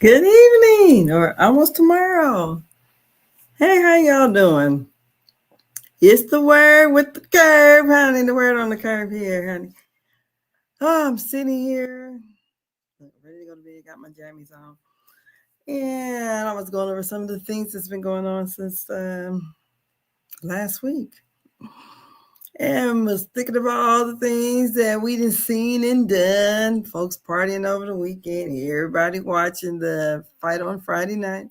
Good evening, or almost tomorrow. Hey, how y'all doing? It's the word with the curve, honey. The word on the curve here, honey. Oh, I'm sitting here, ready to go to bed. Got my jammies on, and I was going over some of the things that's been going on since last week, and was thinking about all the things that we done seen and done. Folks partying over the weekend. Everybody watching the fight on Friday night.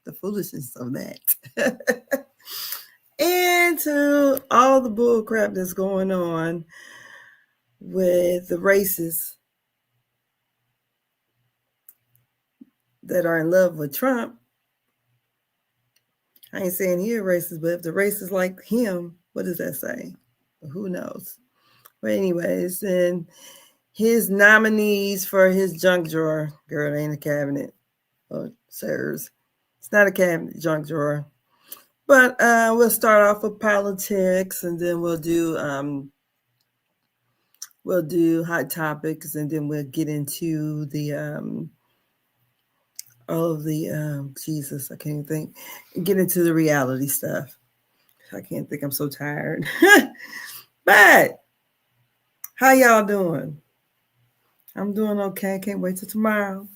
The foolishness of that. And to all the bull crap that's going on with the races that are in love with Trump. I ain't saying he a racist, but if the racist like him, what does that say? Who knows? But anyways, and his nominees for his junk drawer, girl, it ain't a cabinet. Oh, sirs. It's not a cabinet junk drawer. But we'll start off with politics, and then we'll do hot topics, and then we'll get into the all of the Jesus, I can't even think. Get into the reality stuff. I can't think. I'm so tired. But how y'all doing? I'm doing okay. Can't wait till tomorrow.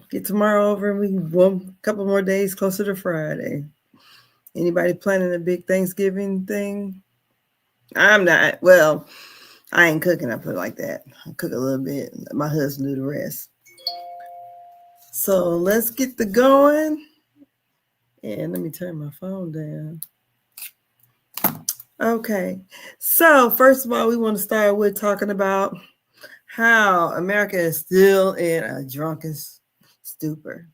Get tomorrow over, and we one couple more days closer to Friday. Anybody planning a big Thanksgiving thing? I'm not. Well, I ain't cooking. I put it like that. I cook a little bit. Let my husband do the rest. So let's get the going. And let me turn my phone down. Okay. So, first of all, we want to start with talking about how America is still in a drunken stupor.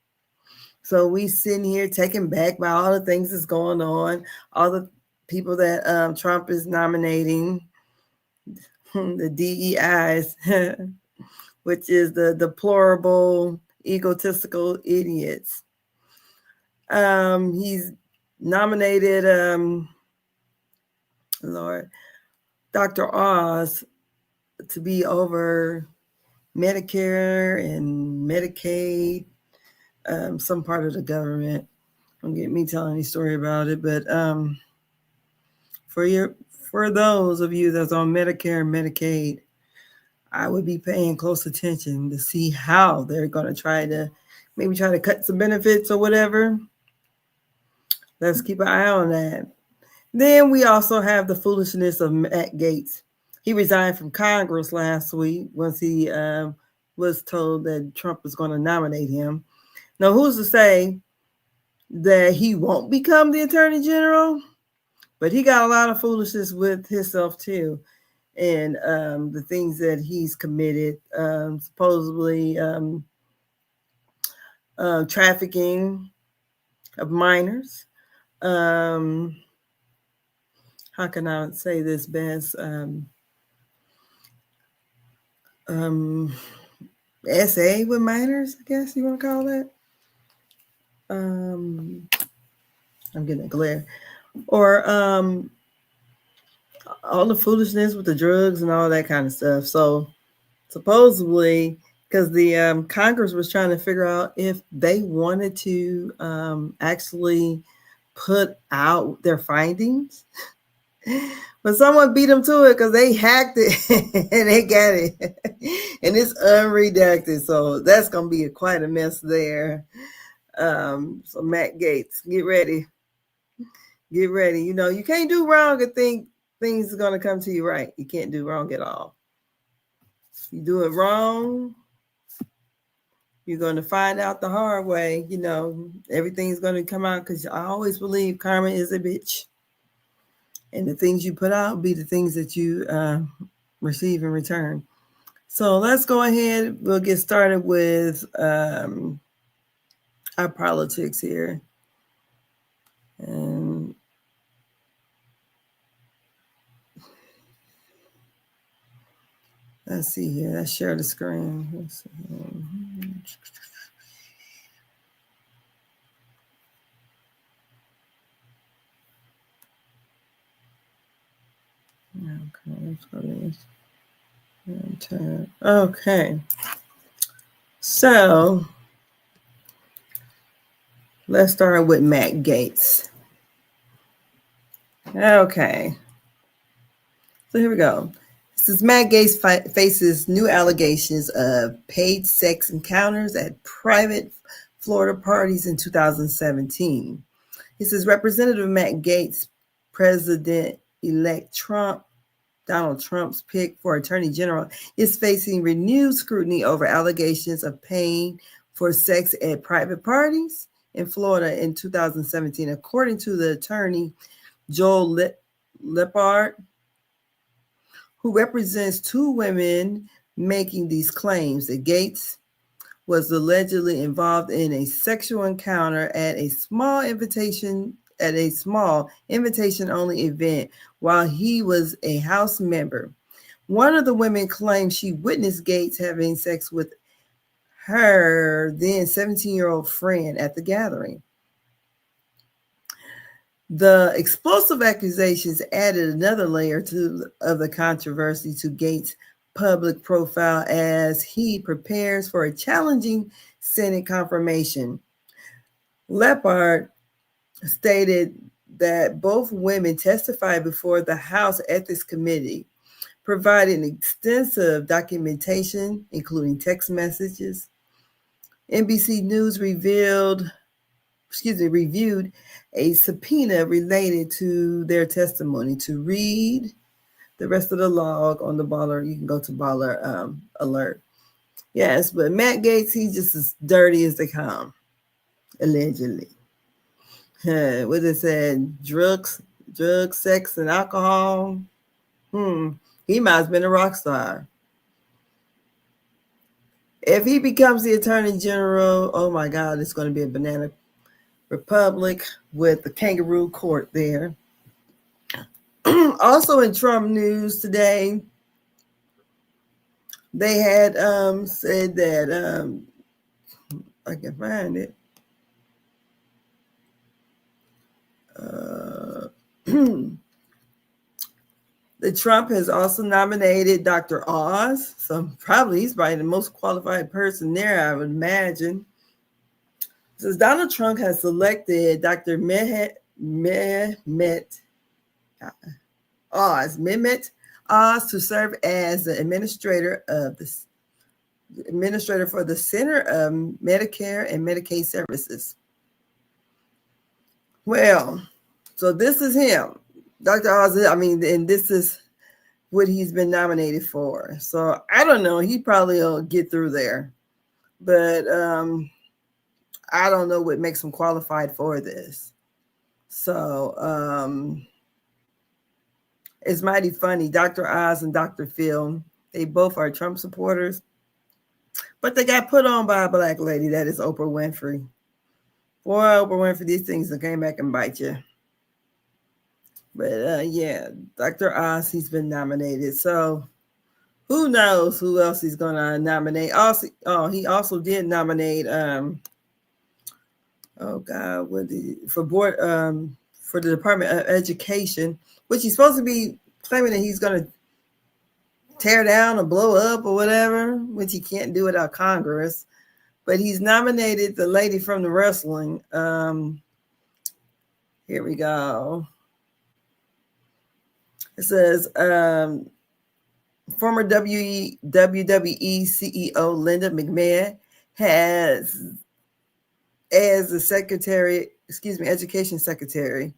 So, we sitting here taken back by all the things that's going on, all the people that Trump is nominating, the DEIs, which is the deplorable, egotistical idiots. He's nominated, Lord, Dr. Oz to be over Medicare and Medicaid, some part of the government. Don't get me telling any story about it, but for those of you that's on Medicare and Medicaid, I would be paying close attention to see how they're going to try to cut some benefits or whatever. Let's keep an eye on that. Then we also have the foolishness of Matt Gaetz. He resigned from Congress last week once he was told that Trump was going to nominate him. Now, who's to say that he won't become the attorney general? But he got a lot of foolishness with himself too, and the things that he's committed, supposedly trafficking of minors. How can I say this best? SA with minors, I guess you want to call that. I'm getting a glare. Or all the foolishness with the drugs and all that kind of stuff. So supposedly, because the Congress was trying to figure out if they wanted to actually put out their findings. But someone beat them to it because they hacked it and they got it. And it's unredacted. So that's going to be quite a mess there. So Matt Gaetz, get ready. Get ready. You know, you can't do wrong and think things are going to come to you right. You can't do wrong at all. You do it wrong, you're going to find out the hard way. You know, everything's going to come out because I always believe karma is a bitch. And the things you put out be the things that you receive in return. So let's go ahead. We'll get started with our politics here. And let's see here. Let's share the screen. Let's see. Okay, let's go this. Okay. So let's start with Matt Gaetz. Okay. So here we go. This is Matt Gaetz faces new allegations of paid sex encounters at private Florida parties in 2017. He says Representative Matt Gaetz, President-elect Donald Trump's pick for Attorney General, is facing renewed scrutiny over allegations of paying for sex at private parties in Florida in 2017, according to the attorney Joel Lepard, who represents two women making these claims. That Gaetz was allegedly involved in a sexual encounter at a small invitation only event while he was a House member. One of the women claimed she witnessed Gaetz having sex with her then 17-year-old friend at the gathering. The explosive accusations added another layer of the controversy to Gaetz' public profile as he prepares for a challenging Senate confirmation. Lepard stated that both women testified before the House Ethics Committee, providing extensive documentation, including text messages. NBC News reviewed a subpoena related to their testimony. To read the rest of the log on the Baller, you can go to Baller Alert. Yes, but Matt Gaetz, he's just as dirty as they come, allegedly. What it said, drugs, sex, and alcohol. He might have been a rock star. If he becomes the Attorney General, oh my God, it's going to be a banana republic with the kangaroo court there. Also in Trump news today, they had said that, I can find it. The Trump has also nominated Dr. Oz. So he's probably the most qualified person there, I would imagine. Says Donald Trump has selected Dr. Mehmet Oz to serve as the administrator for the Center of Medicare and Medicaid Services. Well, so this is him, Dr. Oz. And this is what he's been nominated for. So I don't know. He probably will get through there, but I don't know what makes him qualified for this. So it's mighty funny. Dr. Oz and Dr. Phil, they both are Trump supporters, but they got put on by a black lady. That is Oprah Winfrey. Boy, Oprah Winfrey, these things that came back and bite you. But yeah, Dr. Oz, he's been nominated. So who knows who else he's going to nominate? Also, he also did nominate for the Department of Education, which he's supposed to be claiming that he's going to tear down or blow up or whatever, which he can't do without Congress. But he's nominated the lady from the wrestling. Here we go. It says former WWE CEO Linda McMahon has as the education secretary.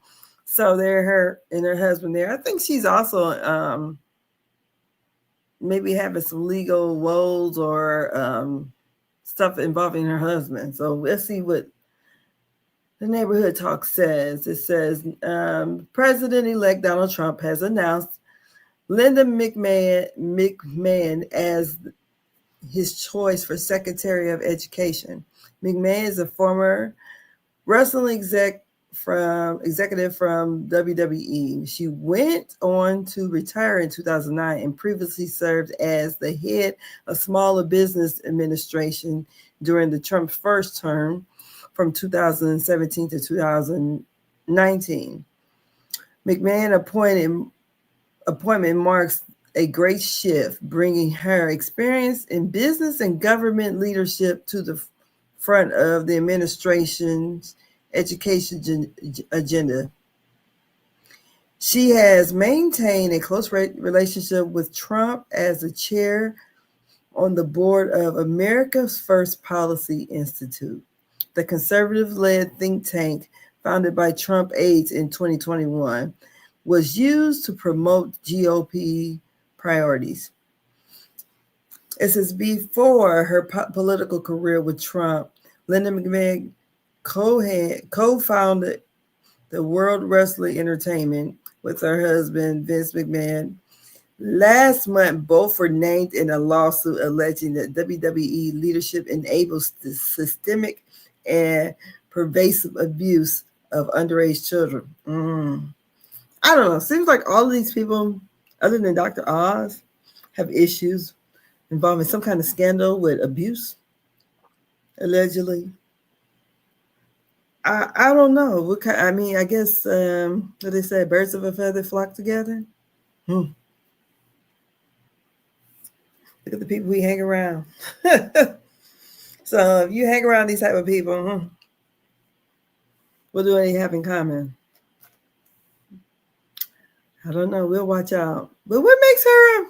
So they're her and her husband there. I think she's also maybe having some legal woes or stuff involving her husband. So let's see what the Neighborhood Talk says. It says President-elect Donald Trump has announced Linda McMahon as his choice for Secretary of Education. McMahon is a former wrestling executive from WWE. She went on to retire in 2009 and previously served as the head of Smaller Business Administration during the Trump's first term from 2017 to 2019. McMahon appointment marks a great shift, bringing her experience in business and government leadership to the front of the administration's education agenda. She has maintained a close relationship with Trump as the chair on the board of America's First Policy Institute, the conservative-led think tank founded by Trump aides in 2021, was used to promote GOP priorities. It says before her political career with Trump, Linda McMahon co-founded the World Wrestling Entertainment with her husband, Vince McMahon. Last month, both were named in a lawsuit alleging that WWE leadership enables the systemic and pervasive abuse of underage children. I don't know. Seems like all of these people, other than Dr. Oz, have issues involving some kind of scandal with abuse, allegedly. I don't know. What kind, I mean, I guess, what they say, birds of a feather flock together. Look at the people we hang around. So if you hang around these type of people, what do they have in common? I don't know. We'll watch out. But what makes her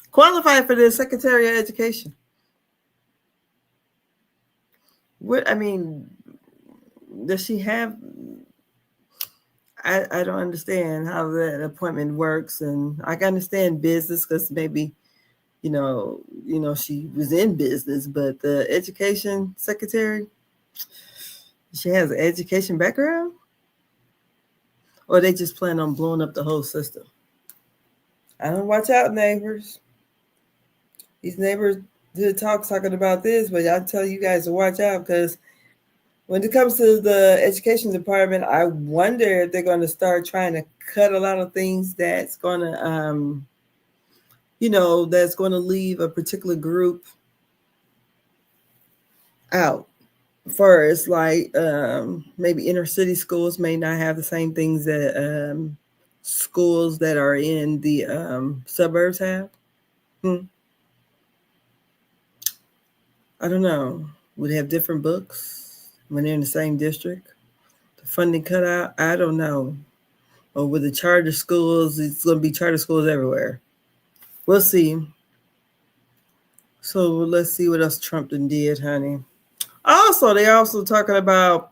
qualified for the Secretary of Education? What, I mean, does she have? I don't understand how that appointment works, and I can understand business because maybe, you know, she was in business, but the education secretary, she has an education background, or they just plan on blowing up the whole system. I don't watch out, neighbors. These neighbors did talking about this, but I tell you guys to watch out because when it comes to the education department, I wonder if they're going to start trying to cut a lot of things that's going to, that's going to leave a particular group out. First, like maybe inner city schools may not have the same things that schools that are in the suburbs have. I don't know. Would they have different books when they're in the same district? The funding cut out? I don't know. Or with the charter schools, it's going to be charter schools everywhere. We'll see. So let's see what else Trump did, honey. Also, they're also talking about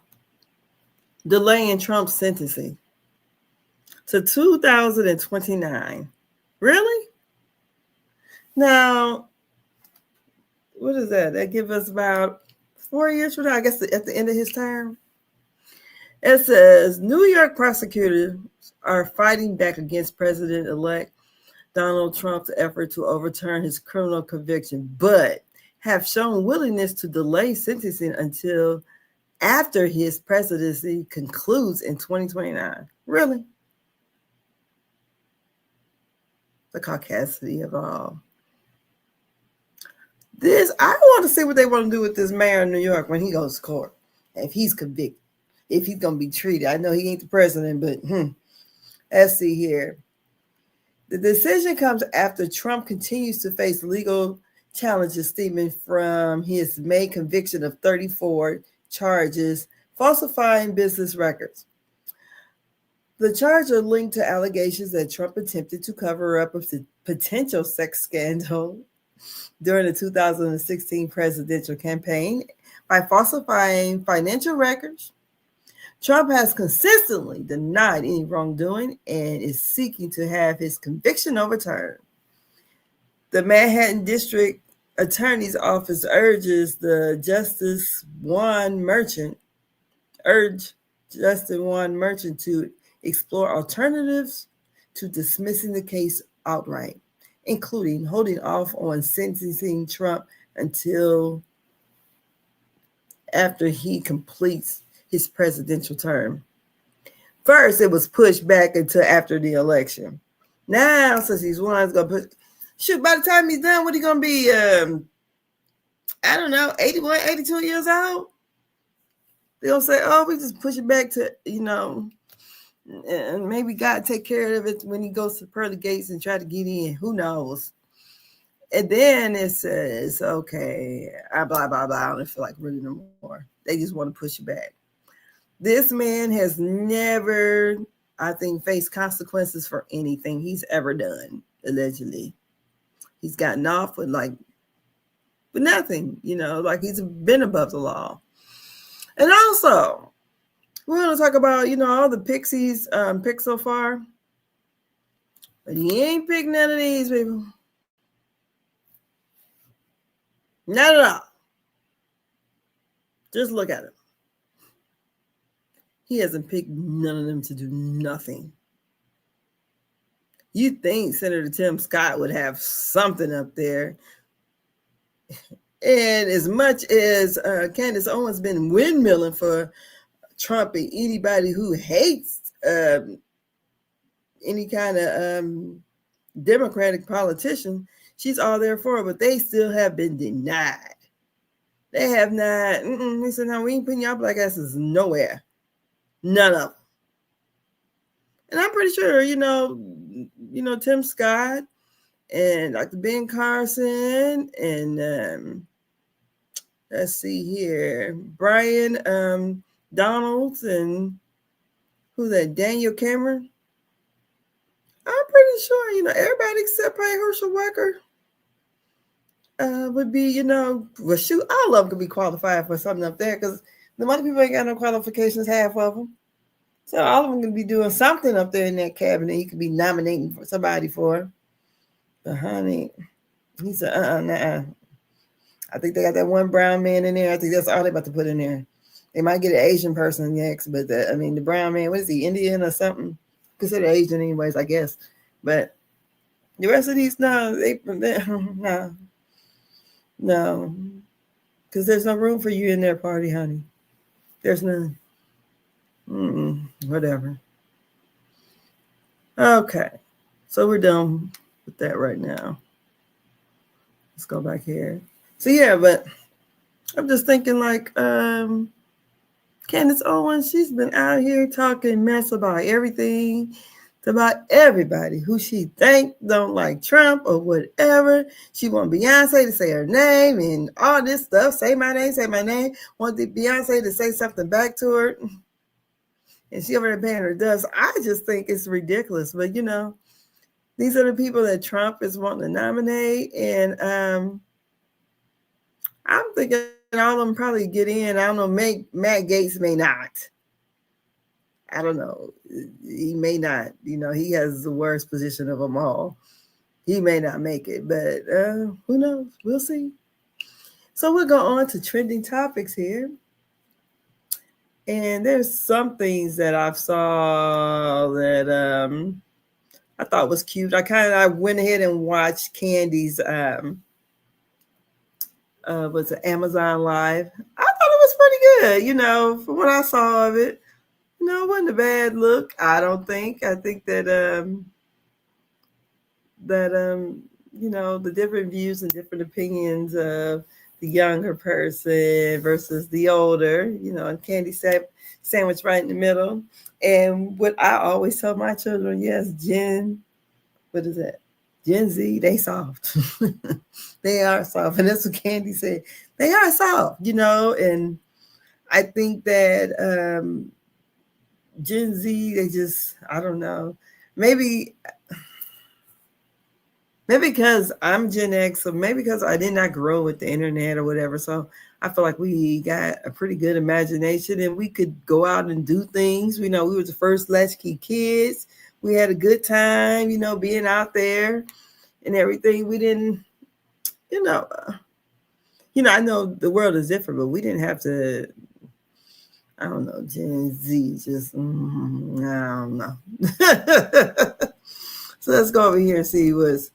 delaying Trump's sentencing to 2029. Really? Now, what is that? That gives us about 4 years from now, I guess, at the end of his term. It says New York prosecutors are fighting back against President-elect Donald Trump's effort to overturn his criminal conviction, but have shown willingness to delay sentencing until after his presidency concludes in 2029. Really? The caucasity of all. I want to see what they want to do with this mayor in New York when he goes to court. If he's convicted, if he's going to be treated. I know he ain't the president, but let's see here. The decision comes after Trump continues to face legal challenges stemming from his May conviction of 34 charges falsifying business records. The charges are linked to allegations that Trump attempted to cover up a potential sex scandal during the 2016 presidential campaign by falsifying financial records. Trump has consistently denied any wrongdoing and is seeking to have his conviction overturned. The Manhattan District Attorney's Office urges Justice Juan Merchant to explore alternatives to dismissing the case outright, including holding off on sentencing Trump until after he completes his presidential term. First, it was pushed back until after the election. Now, since he's going to put, by the time he's done, what he going to be, 81, 82 years old? They're going to say, we just push it back to, And maybe God take care of it when he goes to the pearly gates and try to get in. Who knows? And then it says, okay, blah, blah, blah. I don't feel like reading no more. They just want to push it back. This man has never, I think, faced consequences for anything he's ever done, allegedly. He's gotten off with nothing, like he's been above the law. And also, we're going to talk about, all the picks he's picked so far. But he ain't picked none of these people. Not at all. Just look at him. He hasn't picked none of them to do nothing. You'd think Senator Tim Scott would have something up there. And as much as Candace Owens been windmilling for Trump and anybody who hates any kind of Democratic politician, she's all there for it, but they still have been denied. They have not. They said, no, we ain't putting y'all black asses nowhere. None of them. And I'm pretty sure, Tim Scott and Dr. Ben Carson and let's see here, Brian Donalds and who's that, Daniel Cameron? I'm pretty sure, everybody except probably Herschel Walker would be, well, shoot, all of them could be qualified for something up there because the other people ain't got no qualifications, half of them. So all of them can be doing something up there in that cabinet. He could be nominating for somebody for. But honey, he said, nah. I think they got that one brown man in there. I think that's all they're about to put in there. They might get an Asian person next, but the brown man, what is he, Indian or something? Considered Asian anyways, I guess. But the rest of these, no, no. Because there's no room for you in their party, honey. There's none. Whatever. Okay. So we're done with that right now. Let's go back here. So yeah, but I'm just thinking Candace Owens, she's been out here talking mess about everything, about everybody who she think don't like Trump or whatever. She want Beyonce to say her name and all this stuff. Say my name, say my name. Want the Beyonce to say something back to her. And she over there paying her dust. I just think it's ridiculous. But, these are the people that Trump is wanting to nominate. And I'm thinking all of them probably get in. I don't know, Matt Gaetz may not. I don't know. He may not. He has the worst position of them all. He may not make it. But who knows? We'll see. So we'll go on to trending topics here. And there's some things that I saw that I thought was cute. I went ahead and watched Candy's was it Amazon Live. I thought it was pretty good, from what I saw of it. It wasn't a bad look, I don't think. I think that the different views and different opinions of the younger person versus the older, and Candy sandwich right in the middle. And what I always tell my children, yes, what is that? Gen Z, they soft. They are soft. And that's what Candy said. They are soft, and I think that Gen Z, they just, I don't know. Maybe because I'm Gen X, so maybe because I did not grow with the internet or whatever. So I feel like we got a pretty good imagination and we could go out and do things. We were the first latchkey kids. We had a good time, being out there and everything. We didn't, I know the world is different, but we didn't have to, I don't know, Gen Z, just, I don't know. So let's go over here and see what's,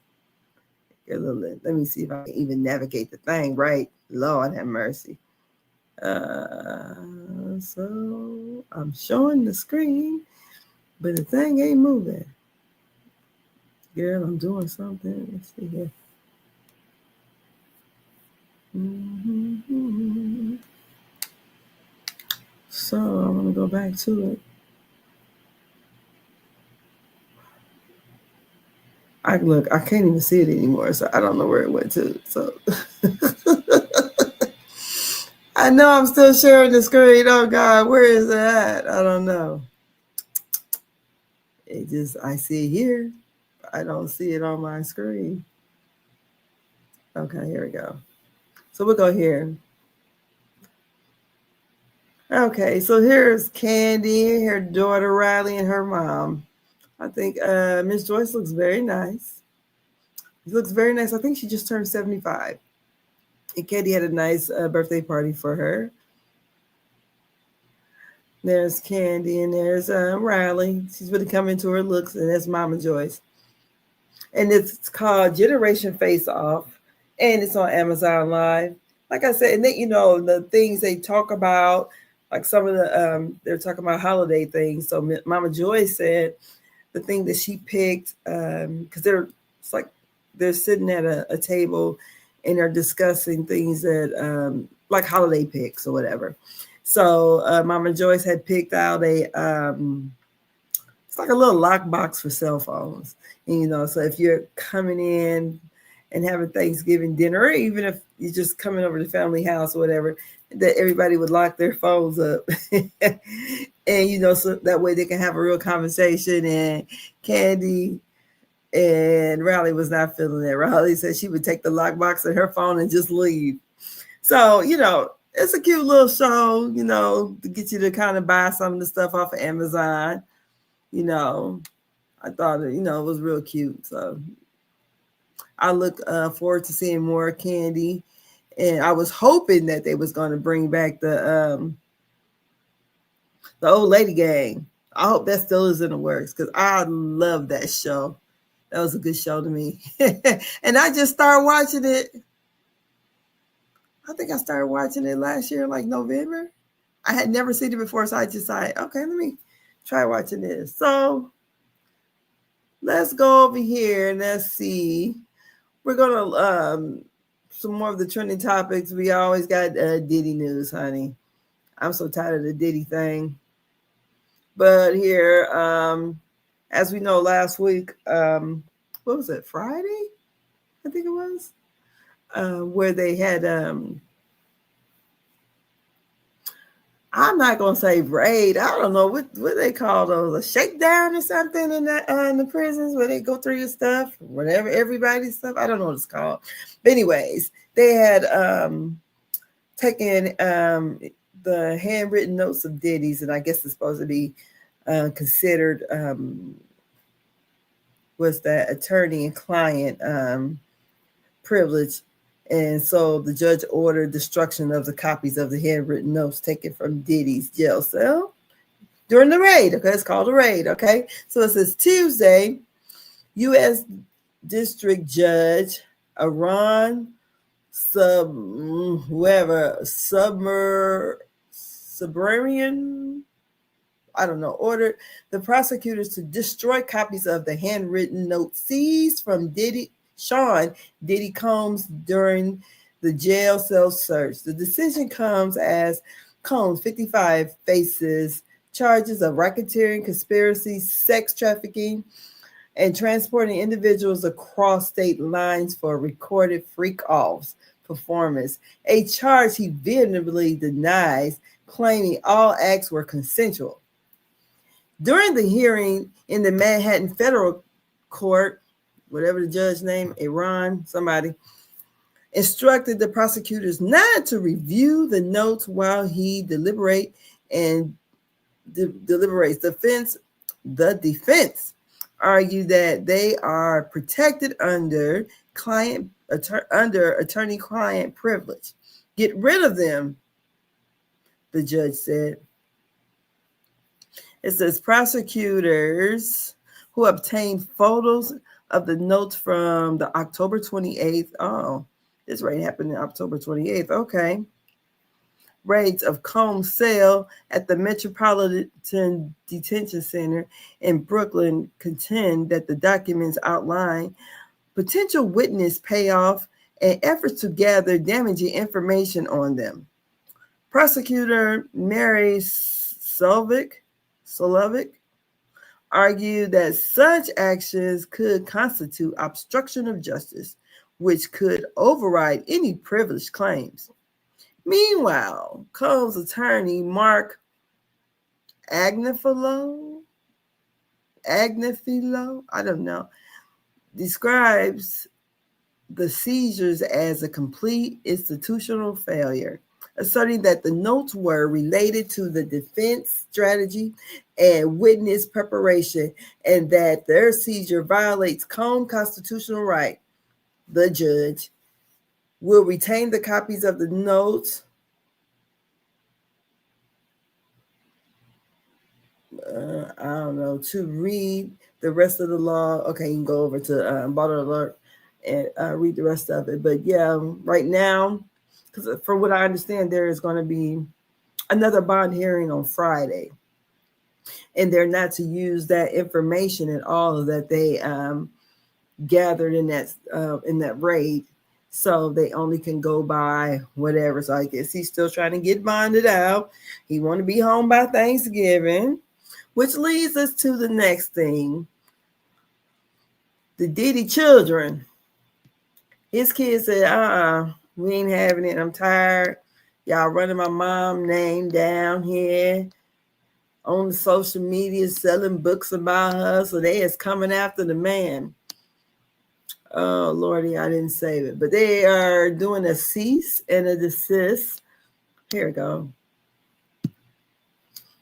let me see if I can even navigate the thing right. Lord have mercy. So I'm showing the screen, but the thing ain't moving. Girl, I'm doing something. Let's see here. So I'm gonna go back to it. I can't even see it anymore, so I don't know where it went to. So I know I'm still sharing the screen. Oh God, where is it at? I don't know. I see it here. I don't see it on my screen. Okay, here we go. So we'll go here. Okay, so here's Candy, her daughter Riley, and her mom. I think Miss Joyce looks very nice. She looks very nice. I think she just turned 75. And Candy had a nice birthday party for her. There's Candy and there's Riley. She's really coming to her looks, and that's Mama Joyce. And it's called Generation Face Off, and it's on Amazon Live. Like I said, and then the things they talk about, like some of the they're talking about holiday things. So Mama Joyce said the thing that she picked because it's like they're sitting at a table and they're discussing things that like holiday picks or whatever. So Mama Joyce had picked out it's like a little lockbox for cell phones. And, so if you're coming in and having Thanksgiving dinner, or even if you're just coming over to the family house or whatever, that everybody would lock their phones up. And, so that way they can have a real conversation. And Candy and Riley was not feeling that. Riley said she would take the lockbox in her phone and just leave. So, it's a cute little show, to get you to kind of buy some of the stuff off of Amazon. I thought it was real cute. So I look forward to seeing more Candy. And I was hoping that they was going to bring back the Old Lady Gang. I hope that still is in the works because I love that show. That was a good show to me. And I just started watching it. I think I started watching it last year, like November. I had never seen it before, so I decided, okay, let me try watching this. So let's go over here and let's see. We're gonna some more of the trending topics. We always got Diddy news, honey. I'm so tired of the Diddy thing. But here, as we know, last week, what was it, Friday? I think it was, where they had I'm not gonna say raid. I don't know what they call those, a shakedown or something in the prisons where they go through your stuff, whatever, everybody's stuff. I don't know what it's called. But anyways, they had taken the handwritten notes of Diddy's, and I guess it's supposed to be considered was that attorney and client privilege. And so the judge ordered destruction of the copies of the handwritten notes taken from Diddy's jail cell during the raid. Okay, it's called a raid. Okay, so it says Tuesday, U.S. District Judge Aaron Subramanian, I don't know, ordered the prosecutors to destroy copies of the handwritten notes seized from Sean Diddy Combs during the jail cell search. The decision comes as Combs, 55, faces charges of racketeering, conspiracy, sex trafficking, and transporting individuals across state lines for recorded freak-offs performance, a charge he vehemently denies, claiming all acts were consensual. During the hearing in the Manhattan federal court, whatever the judge name, Aaron, somebody, instructed the prosecutors not to review the notes while he deliberates. The defense argued that they are protected under attorney-client privilege. Get rid of them, the judge said. It says prosecutors who obtained photos of the notes from the October 28th. Oh, this raid happened on October 28th. Okay. Raids of Combs' cell at the Metropolitan Detention Center in Brooklyn contend that the documents outline potential witness payoff and efforts to gather damaging information on them. Prosecutor Mary Solovik argued that such actions could constitute obstruction of justice, which could override any privilege claims. Meanwhile, Combs' attorney, Mark Agnifilo, I don't know, describes the seizures as a complete institutional failure, asserting that the notes were related to the defense strategy and witness preparation and that their seizure violates Combs' constitutional right. The judge will retain the copies of the notes I don't know, to read the rest of the law. Okay, you can go over to Bottle Alert and read the rest of it. But yeah, right now, because from what I understand, there is going to be another bond hearing on Friday, and they're not to use that information at all that they gathered in that raid. So they only can go by whatever. So I guess he's still trying to get bonded out. He want to be home by Thanksgiving. Which leads us to the next thing. The Diddy children. His kids said, we ain't having it. I'm tired. Y'all running my mom name down here on the social media, selling books about her. So they is coming after the man. Oh, Lordy, I didn't save it. But they are doing a cease and a desist. Here we go.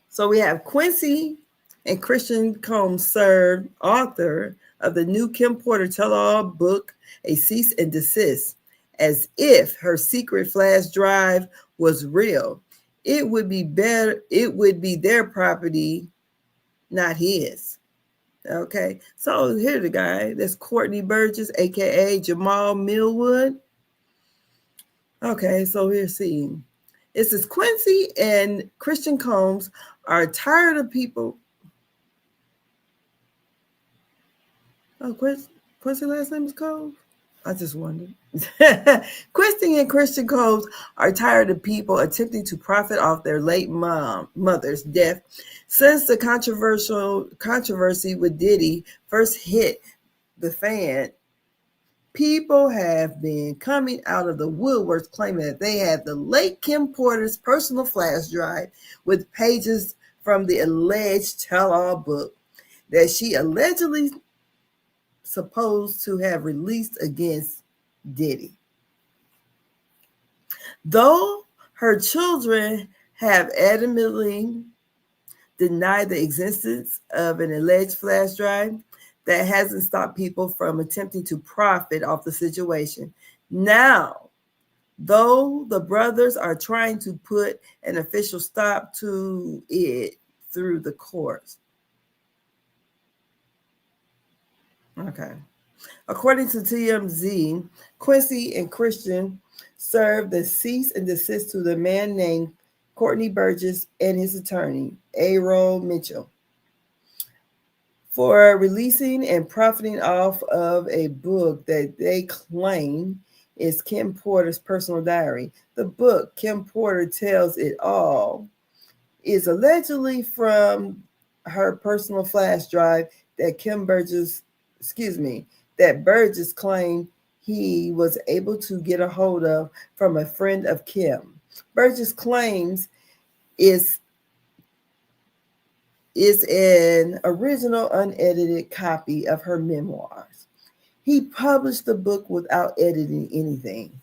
So we have Quincy and Christian Combs served author of the new Kim Porter tell-all book, a cease and desist, as if her secret flash drive was real. It would be their property, not his. Okay, so here's the guy. That's Courtney Burgess, aka Jamal Millwood. Okay, so here's seeing. It says Quincy and Christian Combs are tired of people. Oh, Quincy last name is Combs? I just wondered. Quincy and Christian Combs are tired of people attempting to profit off their late mother's death. Since the controversy with Diddy first hit the fan, people have been coming out of the woodworks claiming that they had the late Kim Porter's personal flash drive with pages from the alleged tell-all book that she allegedly supposed to have released against Diddy. Though her children have adamantly denied the existence of an alleged flash drive, that hasn't stopped people from attempting to profit off the situation. Now, though the brothers are trying to put an official stop to it through the courts. Okay. According to TMZ, Quincy and Christian served the cease and desist to the man named Courtney Burgess and his attorney, Errol Mitchell, for releasing and profiting off of a book that they claim is Kim Porter's personal diary. The book, Kim Porter Tells It All, is allegedly from her personal flash drive that that Burgess claimed he was able to get a hold of from a friend of Kim. Burgess claims is an original unedited copy of her memoirs. He published the book without editing anything.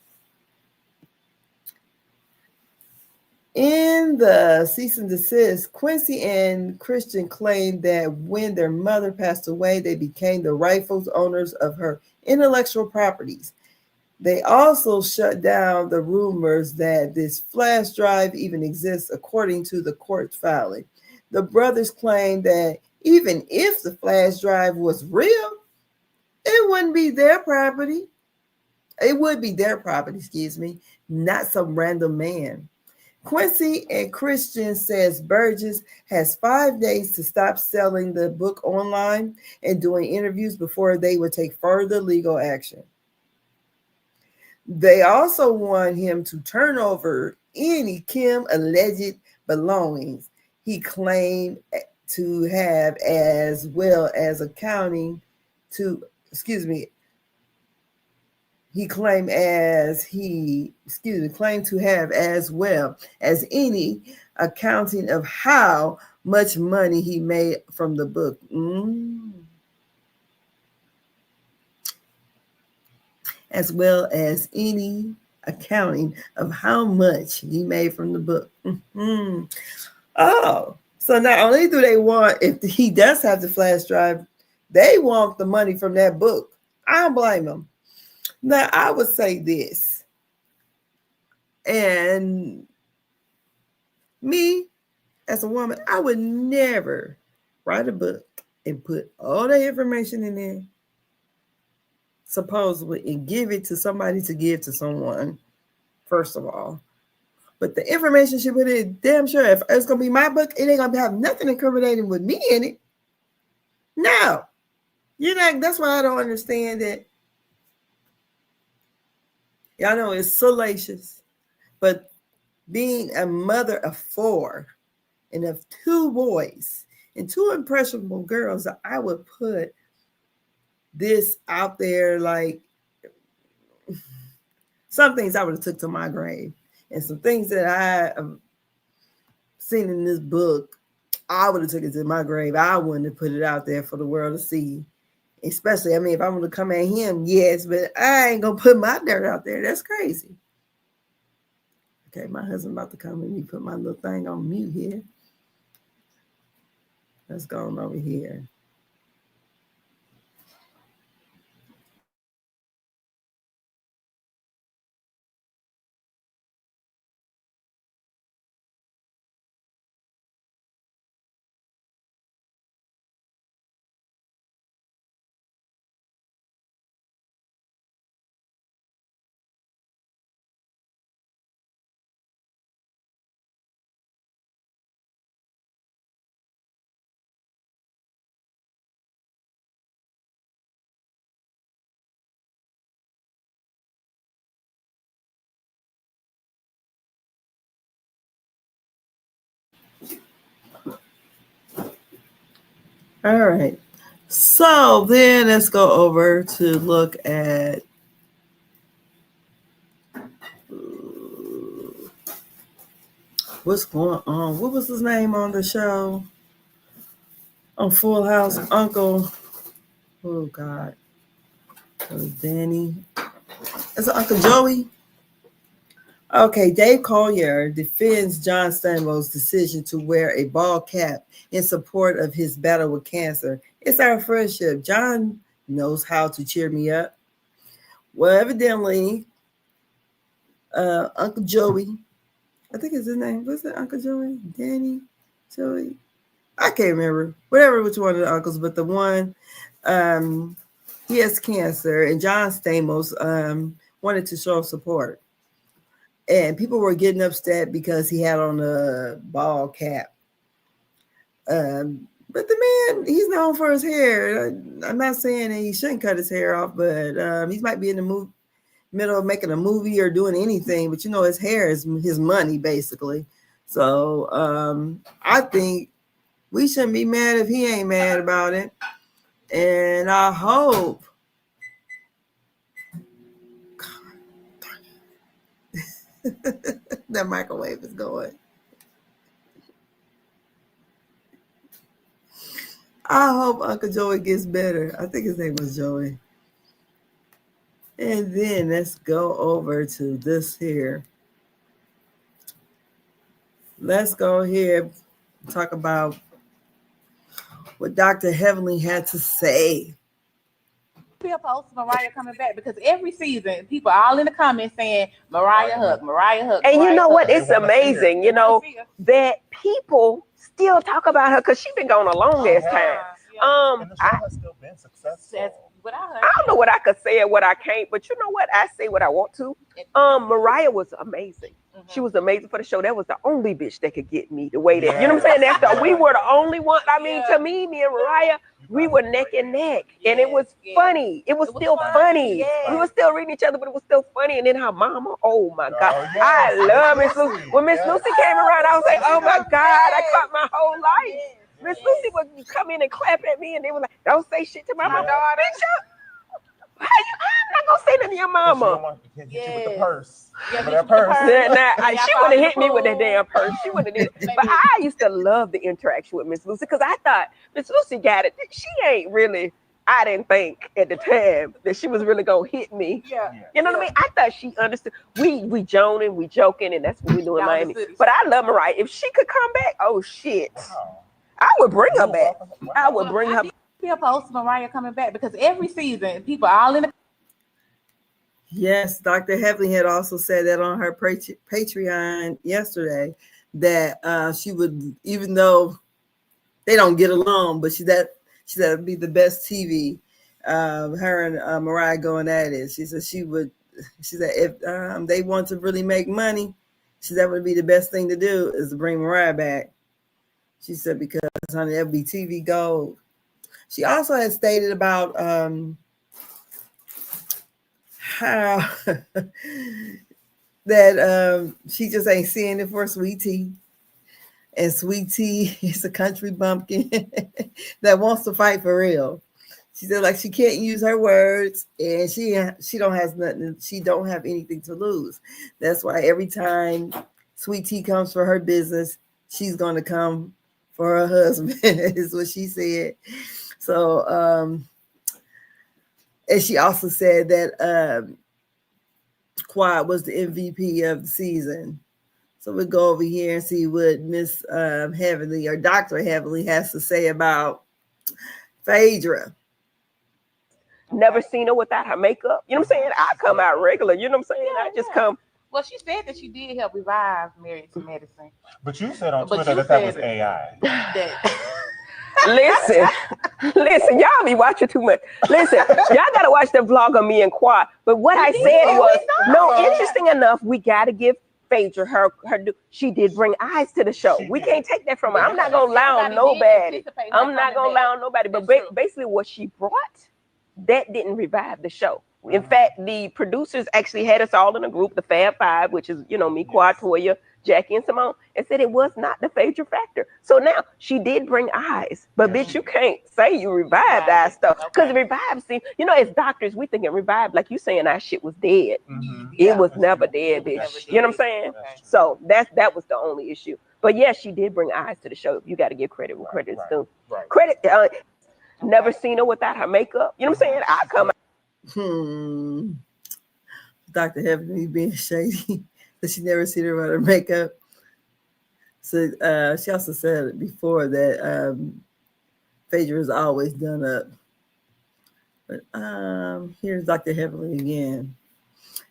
In the cease and desist, Quincy and Christian claimed that when their mother passed away, they became the rightful owners of her intellectual properties. They also shut down the rumors that this flash drive even exists, according to the court filing. The brothers claimed that even if the flash drive was real, it wouldn't be their property. It would be their property, not some random man. Quincy and Christian says Burgess has 5 days to stop selling the book online and doing interviews before they would take further legal action. They also want him to turn over any Kim alleged belongings he claimed to have as well as accounting to, excuse me, he claimed claimed to have as well as any accounting of how much money he made from the book. As well as any accounting of how much he made from the book. Oh, so not only do they want, if he does have the flash drive, they want the money from that book. I don't blame them. Now, I would say this, and me as a woman, I would never write a book and put all the information in there, supposedly, and give it to somebody to give to someone, first of all. But the information should put in, damn sure, if it's going to be my book, it ain't going to have nothing incriminating with me in it. No. That's why I don't understand it. Y'all know it's salacious. But being a mother of 4 and of 2 boys and 2 impressionable girls, I would put this out there like some things I would have took to my grave. And some things that I have seen in this book, I would have took it to my grave. I wouldn't have put it out there for the world to see. Especially, if I'm going to come at him, yes, but I ain't going to put my dirt out there. That's crazy. Okay, my husband about to come and me put my little thing on mute here. Let's go on over here. All right. So then let's go over to look at what's going on. What was his name on the show? On Full House, Uncle. Oh God. It was Danny. Is it Uncle Joey? Okay, Dave Collier defends John Stamos' decision to wear a bald cap in support of his battle with cancer. It's our friendship. John knows how to cheer me up. Well, evidently, Uncle Joey, I think it's his name. What's it, Uncle Joey? Danny? Joey? I can't remember. Whatever, which one of the uncles, but the one, he has cancer, and John Stamos wanted to show support. And people were getting upset because he had on a bald cap. But the man, he's known for his hair. I'm not saying that he shouldn't cut his hair off, but he might be in the middle of making a movie or doing anything. But his hair is his money, basically. So I think we shouldn't be mad if he ain't mad about it. And I hope. That microwave is going. I hope Uncle Joey gets better. I think his name was Joey. And then let's go over to this here. Let's go here and talk about what Dr. Heavenly had to say. Post Mariah coming back, because every season people are all in the comments saying Mariah Hook. And you know what? It's amazing, that people still talk about her, because she's been gone a long ass time. And the show has still been successful. I don't know what I could say and what I can't, but you know what? I say what I want to. Mariah was amazing. She was amazing for the show. That was the only bitch that could get me the way that, you know what I'm saying? We were the only one. I mean, to me and Mariah, we were neck and neck. And it was funny. It was still funny. We were still reading each other, but it was still funny. And then her mama, oh my God. I love Miss Lucy. When Miss Lucy came around, I was like, oh my God, I caught my whole life. Miss Lucy would come in and clap at me, and they were like, "Don't say shit to my daughter." I'm not gonna say nothing to your mama. You don't want to hit you with the purse. Yeah, with that purse. She wouldn't have hit me with that damn purse. She wouldn't have did it. But I used to love the interaction with Miss Lucy because I thought Miss Lucy got it. She ain't really. I didn't think at the time that she was really gonna hit me. Yeah. You know what I mean? I thought she understood. We joning, we joking, and that's what we do in Miami. But I love Mariah. If she could come back, oh shit, I would bring her back. I would bring her. Feel post Mariah coming back because every season people all in the. Yes, Dr. Heavenly had also said that on her Patreon yesterday that she would, even though they don't get along, but she said it'd be the best TV. Her and Mariah going at it. She said if they want to really make money, she said that would be the best thing to do is to bring Mariah back. She said because honey, that'd be TV gold. She also had stated about how that she just ain't seeing it for Sweet Tea. And Sweet Tea is a country bumpkin that wants to fight for real. She said like she can't use her words and she don't have anything to lose. That's why every time Sweet Tea comes for her business, she's gonna come for her husband, is what she said. So and she also said that Quad was the MVP of the season. So we'll go over here and see what Miss Heavenly or Dr. Heavenly has to say about Phaedra. Never seen her without her makeup. You know what I'm saying? I come out regular. You know what I'm saying? I just come. Well, she said that she did help revive Married to Medicine. But you said on Twitter that was AI. Listen, y'all be watching too much. Listen, y'all gotta watch the vlog of me and Quad. But what I said was, interesting enough, we gotta give Phaedra her she did bring eyes to the show. We can't take that from her. I'm not gonna lie on nobody. I'm not gonna lie on nobody. But basically what she brought, that didn't revive the show. In fact, the producers actually had us all in a group, the Fab Five, which is, me, Quad, Toya, Jackie, and Simone, and said it was not the Phaedra factor. So now she did bring eyes, but bitch, you can't say you revived that stuff because revive seems, as doctors, we thinking revive like you saying our shit was dead. It was never dead, bitch. You know what I'm saying? So that was the only issue. But yeah, she did bring eyes to the show. You got to give credit where credit is due. Credit. Never seen her without her makeup. You know what I'm saying? I come. Dr. Heavenly being shady. That she never seen her without her makeup. So she also said before that Phaedra is always done up. But here's Dr. Heavenly again.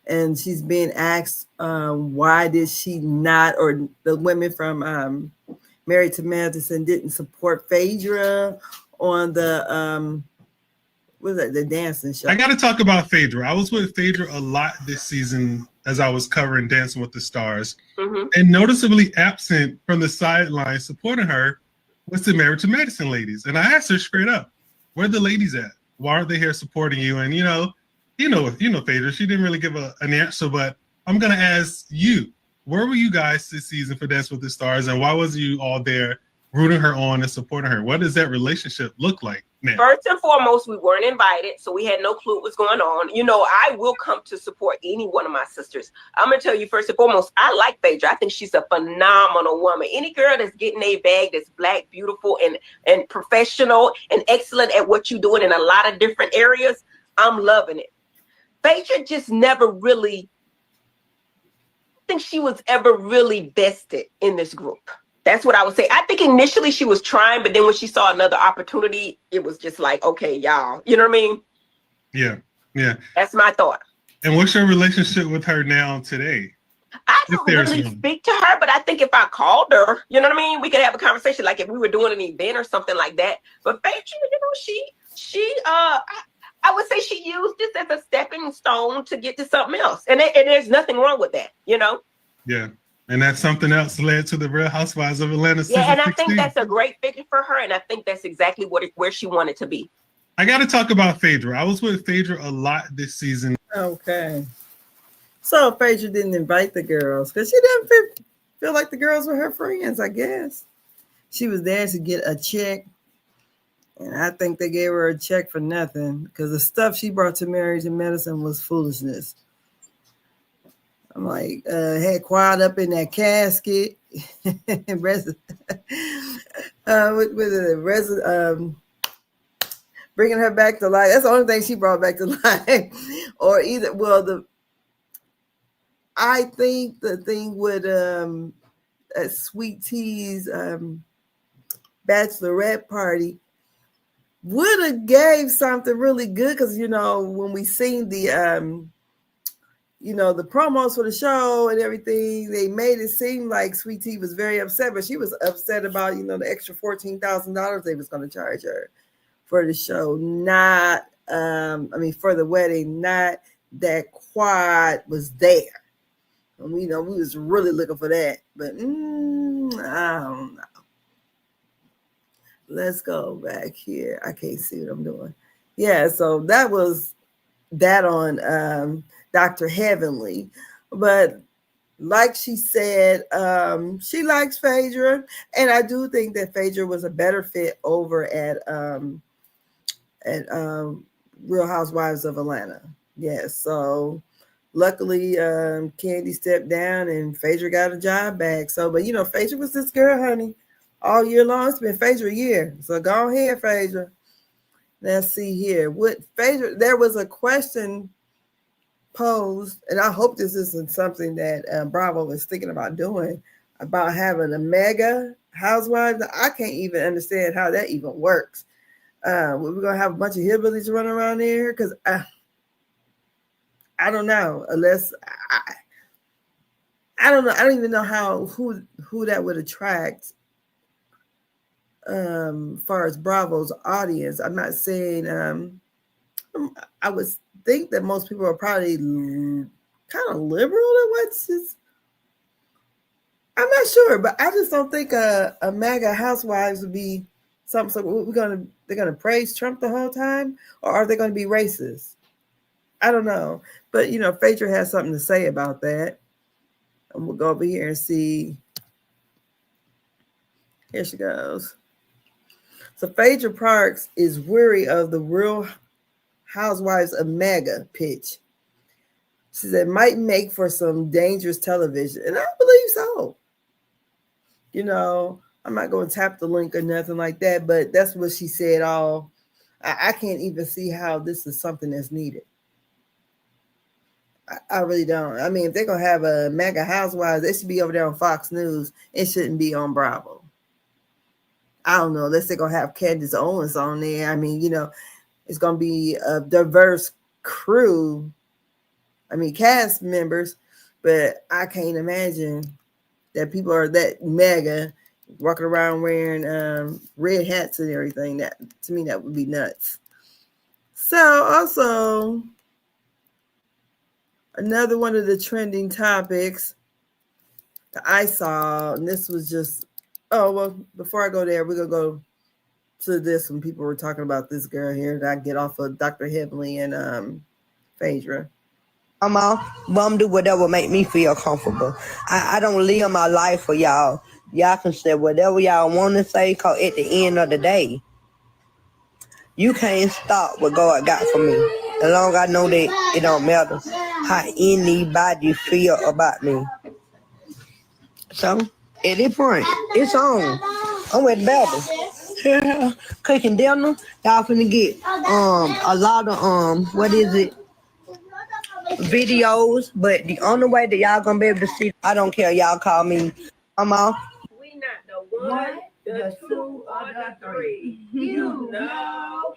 And she's being asked why did she not, or the women from Married to Medicine didn't support Phaedra on the the dancing show. I got to talk about Phaedra. I was with Phaedra a lot this season as I was covering Dancing with the Stars. And noticeably absent from the sidelines supporting her was the Married to Medicine ladies. And I asked her straight up, where are the ladies at? Why aren't they here supporting you? And you know, Phaedra, she didn't really give an answer, but I'm going to ask you, where were you guys this season for Dancing with the Stars? And why wasn't you all there rooting her on and supporting her? What does that relationship look like now? First and foremost, we weren't invited, so we had no clue what was going on. I will come to support any one of my sisters. I'm gonna tell you first and foremost, I like Phaedra. I think she's a phenomenal woman. Any girl that's getting a bag, that's black, beautiful, and professional and excellent at what you're doing in a lot of different areas, I'm loving it. Phaedra just never really, I think she was ever really vested in this group. That's what I would say. I think initially she was trying, but then when she saw another opportunity, it was just like, okay, y'all. You know what I mean? Yeah. That's my thought. And what's your relationship with her now today? I don't really speak to her, but I think if I called her, you know what I mean? We could have a conversation, like if we were doing an event or something like that. But Phaedra, I would say she used this as a stepping stone to get to something else. And there's nothing wrong with that, Yeah. And that something else led to the Real Housewives of Atlanta season 16. I think that's a great figure for her, and I think that's exactly where she wanted to be. I got to talk about Phaedra. I was with Phaedra a lot this season. Okay. So Phaedra didn't invite the girls because she didn't feel like the girls were her friends, I guess. she was there to get a check. And I think they gave her a check for nothing because the stuff she brought to Marriage and Medicine was foolishness. I'm like, had quiet up in that casket. Bringing her back to life. That's the only thing she brought back to life. Or either, well, I think the thing with at Sweet Tea's bachelorette party would have gave something really good because when we seen the the promos for the show and everything, they made it seem like Sweet Tea was very upset, but she was upset about the extra $14,000 they was going to charge her for the show, not for the wedding, not that Quad was there. And we was really looking for that, but I don't know. Let's go back here. I can't see what I'm doing. Yeah, so that was that on Dr. Heavenly. But like she said, she likes Phaedra. And I do think that Phaedra was a better fit over at Real Housewives of Atlanta. Yes, so luckily Candy stepped down and Phaedra got a job back. So, but Phaedra was this girl, honey. All year long, it's been Phaedra a year. So go ahead, Phaedra. Let's see here. What Phaedra? There was a question posed, and I hope this isn't something that Bravo is thinking about doing, about having a mega housewives. I can't even understand how that even works. We're gonna have a bunch of hillbillies running around there because I don't know. Unless I don't know. I don't even know who that would attract. Far as Bravo's audience, I'm not saying I would think that most people are probably kind of liberal to what's just. I'm not sure, but I just don't think a MAGA housewives would be something. So they're gonna praise Trump the whole time, or are they going to be racist? I don't know, but Phaedra has something to say about that, and we'll go over here and see. Here she goes. So Phaedra Parks is weary of the Real Housewives of MAGA pitch. She said it might make for some dangerous television. And I believe so. I'm not going to tap the link or nothing like that, but that's what she said. I can't even see how this is something that's needed. I really don't. I mean, if they're going to have a MAGA Housewives, they should be over there on Fox News. It shouldn't be on Bravo. I don't know, unless they're going to have Candace Owens on there. I mean, it's going to be a diverse crew. I mean, cast members, but I can't imagine that people are that mega walking around wearing red hats and everything. That, to me, that would be nuts. So also, another one of the trending topics that I saw, and this was just, before I go there, we're going to go to this when people were talking about this girl here that I get off of Dr. Heavenly and Phaedra. I'm do whatever make me feel comfortable. I don't live my life for y'all. Y'all can say whatever y'all want to say, because at the end of the day, you can't stop what God got for me. As long as I know that it don't matter how anybody feel about me. So, at this point, it's on. I'm with Baptist. Cooking dinner. Y'all finna get a lot of videos, but the only way that y'all gonna be able to see, I don't care. Y'all call me. I'm off. We not the one, the two, or the three. You know.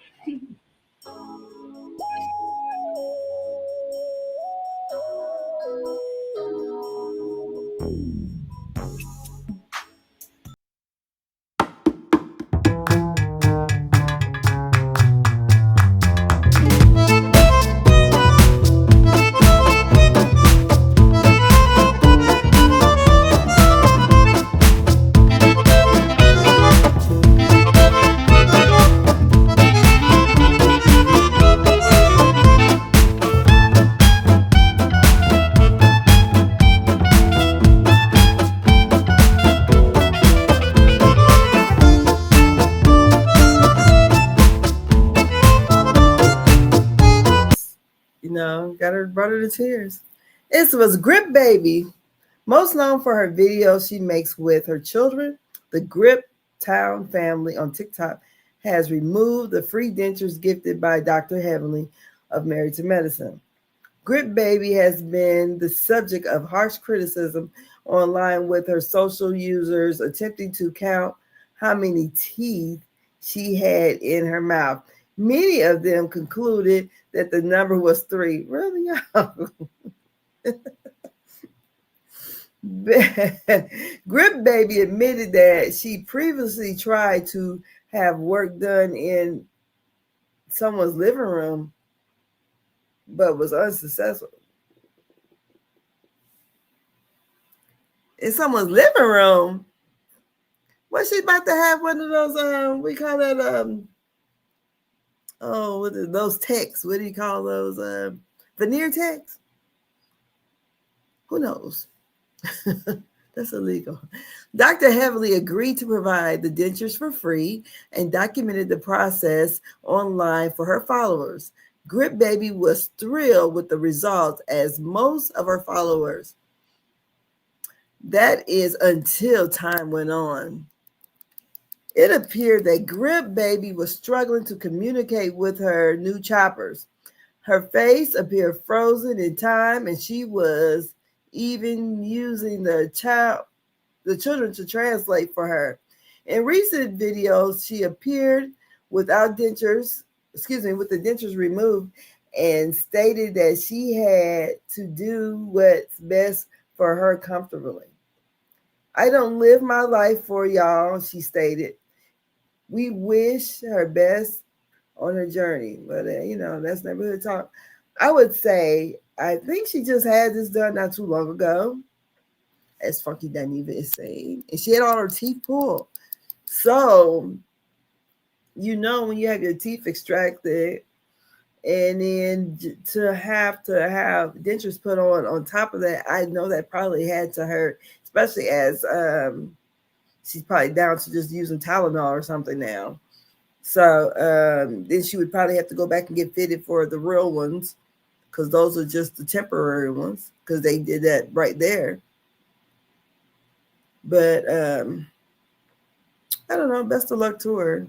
brought her to tears. It was Grip Baby, most known for her videos she makes with her children. The Grip Town family on TikTok has removed the free dentures gifted by Dr. Heavenly of Married to Medicine. Grip Baby has been the subject of harsh criticism online, with her social users attempting to count how many teeth she had in her mouth. Many of them concluded that the number was 3. Really, y'all? Grip Baby admitted that she previously tried to have work done in someone's living room, but was unsuccessful. In someone's living room? Was she about to have one of those, we call that, those texts? What do you call those? Veneer texts? Who knows? That's illegal. Dr. Heavily agreed to provide the dentures for free and documented the process online for her followers. Grip Baby was thrilled with the results, as most of her followers. That is until time went on. It appeared that Grip Baby was struggling to communicate with her new choppers. Her face appeared frozen in time, and she was even using the children to translate for her. In recent videos, she appeared with the dentures removed, and stated that she had to do what's best for her comfortably. I don't live my life for y'all, she stated. We wish her best on her journey. But, that's neighborhood talk. I would say, I think she just had this done not too long ago, as Funky Daniva is saying. And she had all her teeth pulled. So, when you have your teeth extracted, and then to have dentures put on top of that, I know that probably had to hurt, especially as she's probably down to just using Tylenol or something now. So then she would probably have to go back and get fitted for the real ones, because those are just the temporary ones, because they did that right there. But I don't know. Best of luck to her.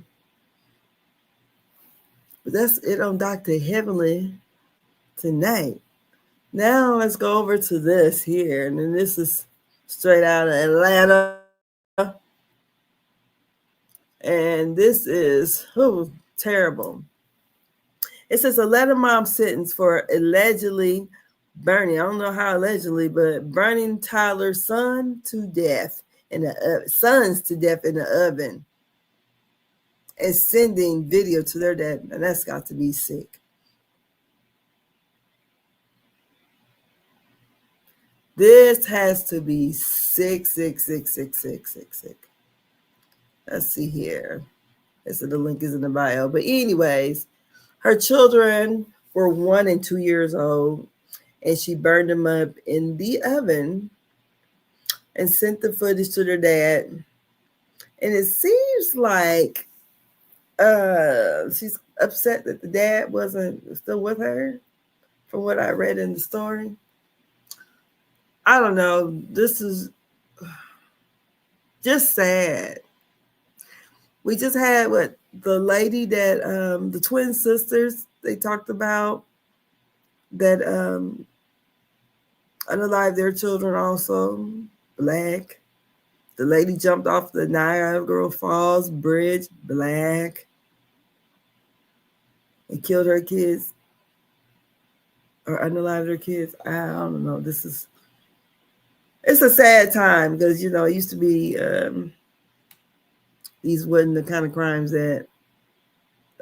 But that's it on Dr. Heavenly tonight. Now let's go over to this here. And then this is straight out of Atlanta. And this is terrible. It says Atlanta mom sentenced for allegedly burning, I don't know how allegedly, but burning Tyler's sons to death in the oven and sending video to their dad. And that's got to be sick. This has to be sick. Let's see here. So the link is in the bio. But anyways, her children were 1 and 2 years old, and she burned them up in the oven and sent the footage to their dad. And it seems like she's upset that the dad wasn't still with her, from what I read in the story. I don't know. This is just sad. We just had the lady that the twin sisters they talked about that unalived their children also, Black. The lady jumped off the Niagara Falls Bridge, Black, and killed her kids or unalived her kids. I don't know. It's a sad time because, it used to be these wasn't the kind of crimes that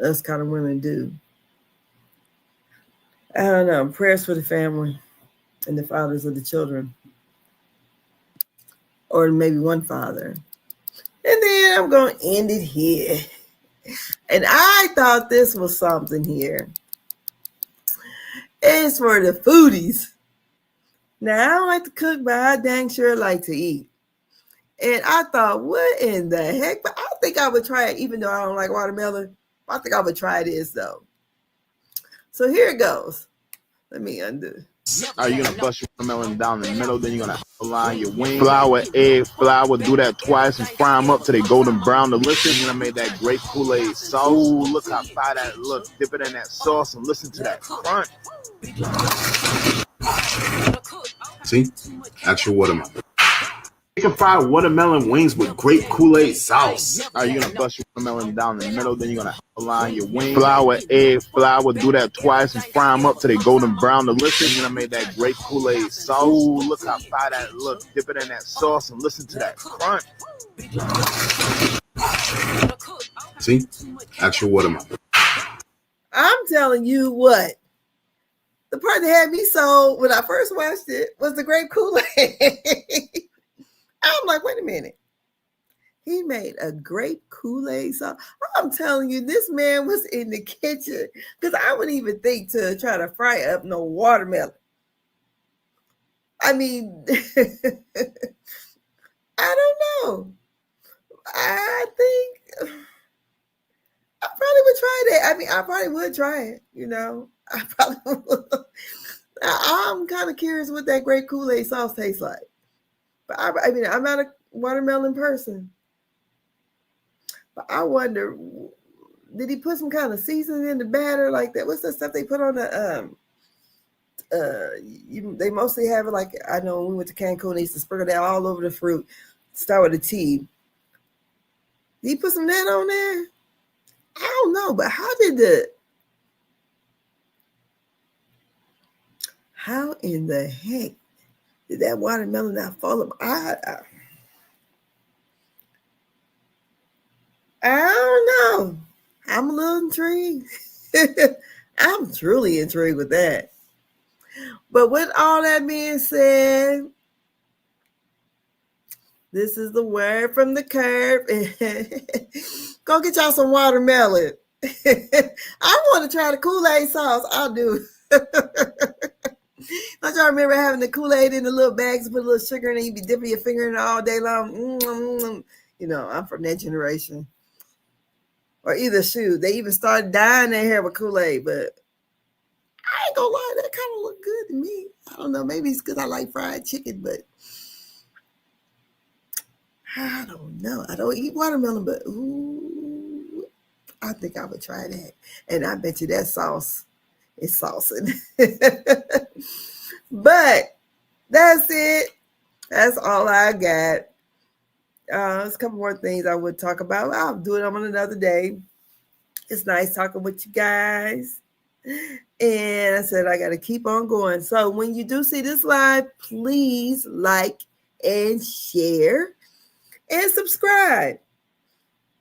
us kind of women do. I don't know. Prayers for the family and the fathers of the children. Or maybe one father. And then I'm going to end it here. And I thought this was something here. It's for the foodies. Now, I don't like to cook, but I dang sure like to eat. And I thought, what in the heck? But I think I would try it, even though I don't like watermelon. I think I would try this, though. So here it goes. Let me undo. Are you gonna bust your watermelon down the middle? Then you're gonna align your wings. Flour, egg, flour. Do that twice and fry them up till they golden brown delicious. You're gonna make that great Kool-Aid sauce. Ooh, look how fire that look. Dip it in that sauce and listen to that crunch. See? Actual watermelon. You can fry watermelon wings with great Kool-Aid sauce. Are you gonna bust your watermelon down the middle? Then you're gonna align your wings. Flour, egg, flour. Do that twice and fry them up till they golden brown delicious. You're gonna make that great Kool-Aid sauce. Ooh, look how fire that look. Dip it in that sauce and listen to that crunch. See? Actual watermelon. I'm telling you what. The part that had me sold when I first watched it was the grape Kool-Aid. I'm like, wait a minute. He made a grape Kool-Aid sauce. I'm telling you, this man was in the kitchen because I wouldn't even think to try to fry up no watermelon. I mean, I don't know. I think I probably would try that. I mean, I probably would try it, you know. I probably would. I'm kind of curious what that grape Kool-Aid sauce tastes like. But I mean, I'm not a watermelon person. But I wonder, did he put some kind of seasoning in the batter like that? What's the stuff they put on the they mostly have it like, I know when we went to Cancun, they used to sprinkle that all over the fruit. Start with a T. Did he put some of that on there? I don't know, but how in the heck did that watermelon not fall up? I don't know. I'm a little intrigued. I'm truly intrigued with that. But with all that being said, this is the word from the curb. Go get y'all some watermelon. I want to try the Kool-Aid sauce. I'll do. Don't y'all remember having the Kool-Aid in the little bags, put a little sugar in it, you be dipping your finger in it all day long? You know, I'm from that generation. Or either shoot, they even started dyeing their hair with Kool-Aid, but I ain't gonna lie, that kind of look good to me. I don't know, maybe it's because I like fried chicken, but I don't know. I don't eat watermelon, but ooh, I think I would try that. And I bet you that sauce is saucing. But that's it. That's all I got. There's a couple more things I would talk about. I'll do it on another day. It's nice talking with you guys. And I said I got to keep on going. So when you do see this live, please like and share and subscribe.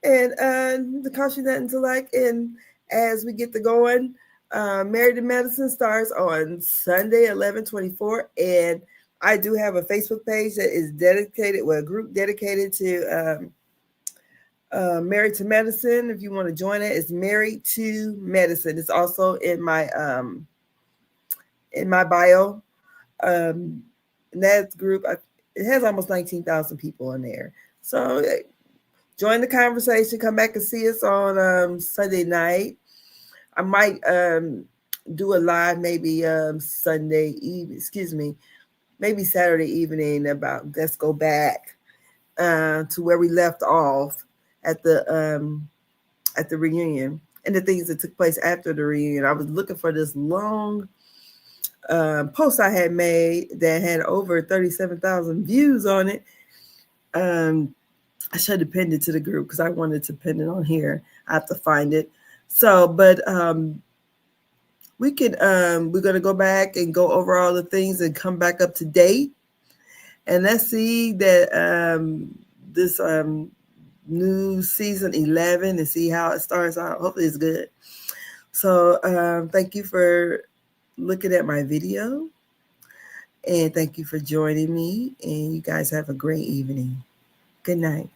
And the cost you nothing to like. And as we get to going, Married to Medicine starts on Sunday, 11/24. And I do have a Facebook page that is dedicated, well, a group dedicated to Married to Medicine. If you want to join it, it's Married to Medicine. It's also in my bio. And that group, it has almost 19,000 people in there. So join the conversation. Come back and see us on Sunday night. I might do a live maybe Sunday evening, maybe Saturday evening about let's go back to where we left off at the reunion and the things that took place after the reunion. I was looking for this long post I had made that had over 37,000 views on it. I should have pinned it to the group because I wanted to pin it on here. I have to find it. So, but we're going to go back and go over all the things and come back up to date. And let's see that this new season 11 and see how it starts out. Hopefully it's good. So thank you for looking at my video. And thank you for joining me. And you guys have a great evening. Good night.